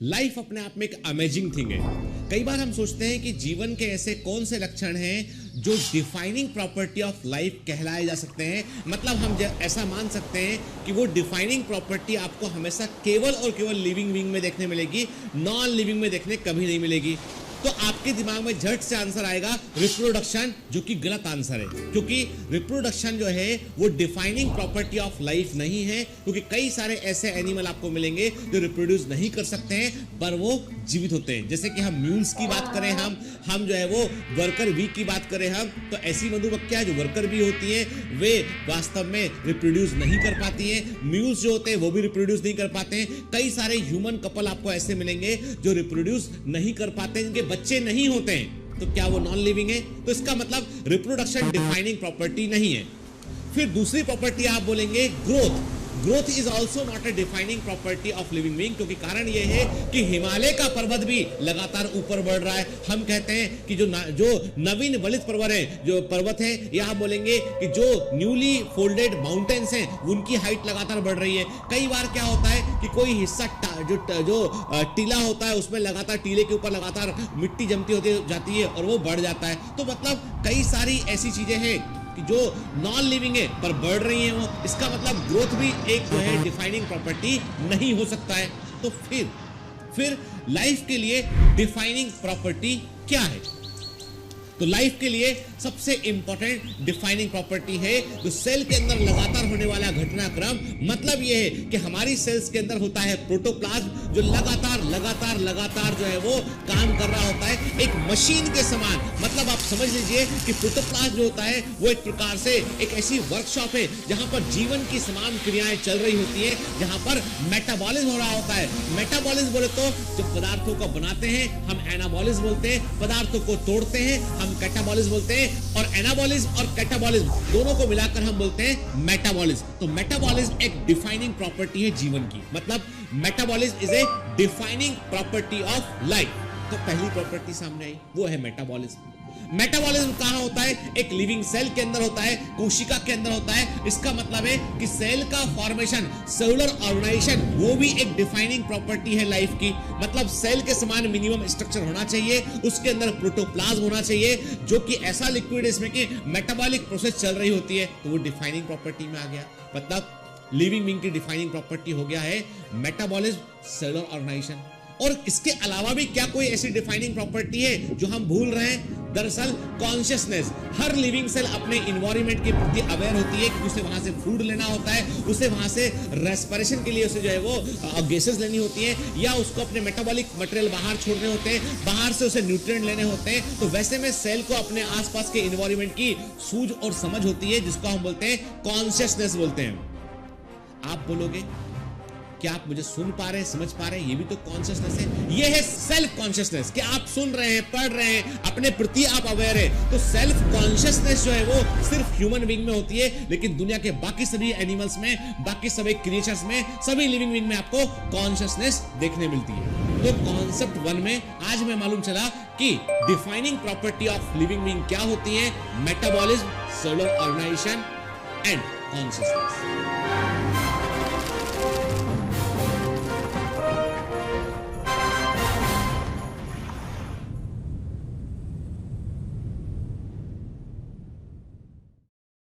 Life अपने आप में एक अमेजिंग थिंग है। कई बार हम सोचते हैं कि जीवन के ऐसे कौन से लक्षण हैं जो डिफाइनिंग प्रॉपर्टी ऑफ लाइफ कहलाए जा सकते हैं। मतलब हम ऐसा मान सकते हैं कि वो डिफाइनिंग प्रॉपर्टी आपको हमेशा केवल और केवल लिविंग बीइंग में देखने मिलेगी, नॉन लिविंग में देखने कभी नहीं मिलेगी। तो आपके दिमाग में झट से आंसर आएगा रिप्रोडक्शन, जो कि गलत आंसर है, क्योंकि रिप्रोडक्शन जो है वो डिफाइनिंग प्रॉपर्टी ऑफ लाइफ नहीं है। क्योंकि कई सारे ऐसे एनिमल आपको मिलेंगे जो रिप्रोड्यूस नहीं कर सकते हैं पर वो जीवित होते हैं। जैसे कि हम म्यूल्स की बात करें, हम जो है वो वर्कर बी की बात करें हम, तो ऐसी मधुमक्खियां जो वर्कर बी होती हैं वे वास्तव में रिप्रोड्यूस नहीं कर पाती हैं। म्यूल्स जो होते हैं वो भी रिप्रोड्यूस नहीं कर पाते हैं। कई सारे ह्यूमन कपल आपको ऐसे मिलेंगे जो रिप्रोड्यूस नहीं कर पाते, जिनके बच्चे नहीं होते हैं। तो क्या वो नॉन लिविंग है? तो इसका मतलब रिप्रोडक्शन डिफाइनिंग प्रॉपर्टी नहीं है। फिर दूसरी प्रॉपर्टी आप बोलेंगे growth. Growth is also not a defining property of living being, क्योंकि कारण यह है कि हिमालय का पर्वत भी लगातार ऊपर बढ़ रहा है। हम कहते हैं कि जो नवीन वलित पर्वत है, जो पर्वत है, या हम बोलेंगे कि जो न्यूली फोल्डेड माउंटेन्स हैं उनकी हाइट लगातार बढ़ रही है। कई बार क्या होता है कि कोई हिस्सा जो टीला होता है उसमें लगातार टीले के ऊपर लगातार मिट्टी जमती होती जाती है और वो बढ़ जाता है। तो मतलब कई सारी ऐसी चीजें हैं जो नॉन लिविंग है पर बढ़ रही है वो। इसका मतलब ग्रोथ भी एक जो है डिफाइनिंग प्रॉपर्टी नहीं हो सकता है। तो फिर लाइफ के लिए डिफाइनिंग प्रॉपर्टी क्या है? तो लाइफ के लिए सबसे इंपॉर्टेंट डिफाइनिंग प्रॉपर्टी है जो सेल के अंदर लगातार होने वाला घटनाक्रम। मतलब यह है कि हमारी सेल्स के अंदर होता है प्रोटोप्लाज्म, जो लगातार जो है वो काम कर रहा होता है एक मशीन के समान। मतलब आप समझ लीजिए कि प्रोटोप्लाज्म जो होता है वो एक प्रकार से एक ऐसी वर्कशॉप है जहां पर जीवन की समान क्रियाएं चल रही होती है, जहां पर मेटाबॉलिज्म हो रहा होता है। मेटाबॉलिज्म बोले तो जब पदार्थों को बनाते हैं हम एनाबॉलिज्म बोलते हैं, पदार्थों को तोड़ते हैं हम कैटाबॉलिज्म बोलते हैं, और एनाबॉलिज्म और कैटाबॉलिज्म दोनों को मिलाकर हम बोलते हैं मेटाबॉलिज्म। तो मेटाबॉलिज्म एक डिफाइनिंग प्रॉपर्टी है जीवन की। मतलब metabolism is a defining property of life. तो पहली प्रॉपर्टी सामने आई, वो है मेटाबॉलिज्म। मेटाबॉलिज्म कहां होता है? एक लिविंग सेल के अंदर होता है, कोशिका के अंदर होता है। इसका मतलब है कि सेल का फॉर्मेशन, सेलुलर ऑर्गेनाइजेशन, वो भी एक डिफाइनिंग प्रॉपर्टी है लाइफ की। मतलब सेल के समान मिनिमम स्ट्रक्चर होना चाहिए, उसके अंदर प्रोटोप्लाज्म होना चाहिए जो कि ऐसा लिक्विड इसमें कि मेटाबॉलिक प्रोसेस चल रही होती है, तो वो डिफाइनिंग प्रॉपर्टी में आ गया। मतलब लिविंग बीइंग की डिफाइनिंग प्रॉपर्टी हो गया है मेटाबॉलिज्म, सेलुलर ऑर्गेनाइजेशन। और इसके अलावा भी क्या कोई ऐसी डिफाइनिंग प्रॉपर्टी है जो हम भूल रहे हैं? दरअसल कॉन्शियसनेस। हर लिविंग सेल अपने इन्वायरमेंट के प्रति अवेयर होती है कि उसे वहां से फूड लेना होता है, उसे वहां से रेस्पिरेशन के लिए उसे जो है वो गैसेस लेनी होती है, या उसको अपने मेटाबॉलिक मटेरियल बाहर छोड़ने होते हैं, बाहर से उसे न्यूट्रिएंट लेने होते हैं। तो वैसे में सेल को अपने आसपास के इन्वायरमेंट की सूझ और समझ होती है, जिसको हम बोलते हैं कॉन्शियसनेस बोलते हैं। आप बोलोगे क्या आप मुझे सुन पा रहे हैं, समझ पा रहे हैं? ये भी तो कॉन्शियसनेस है। ये है सेल्फ कॉन्शियसनेस, कि आप सुन रहे हैं, पढ़ रहे हैं, अपने प्रति आप अवेयर है। तो सेल्फ कॉन्शियसनेस जो है वो सिर्फ ह्यूमन बीइंग में होती है, लेकिन दुनिया के बाकी सभी एनिमल्स में, बाकी सभी क्रिएचर्स में, सभी लिविंग बीइंग में आपको कॉन्शियसनेस देखने मिलती है। तो कॉन्सेप्ट 1 में आज हमें मालूम चला कि defining property of living being क्या होती है: metabolism, cellular organisation and consciousness.